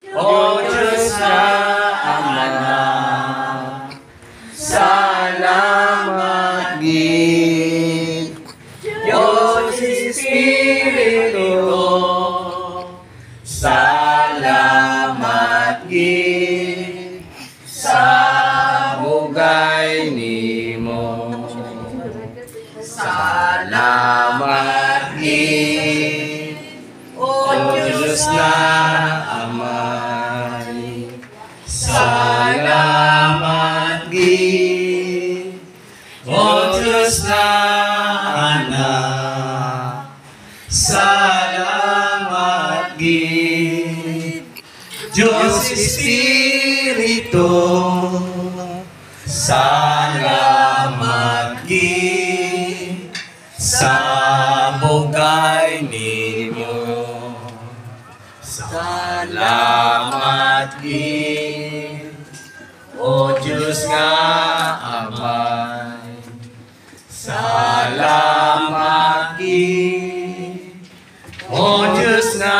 O Diyos na Ama, salamat gid. Diyos Espiritu, salamat gid sa bugay nimo. Salamat gid, O Diyos na Amay. Salamat gid, O Diyos na Anak. Salamat gid, Diyos Espiritu. Salamat gid sa bugay ninyo. Salamat gid, O Diyos nga Amay. Salamat gid, O Diyos nga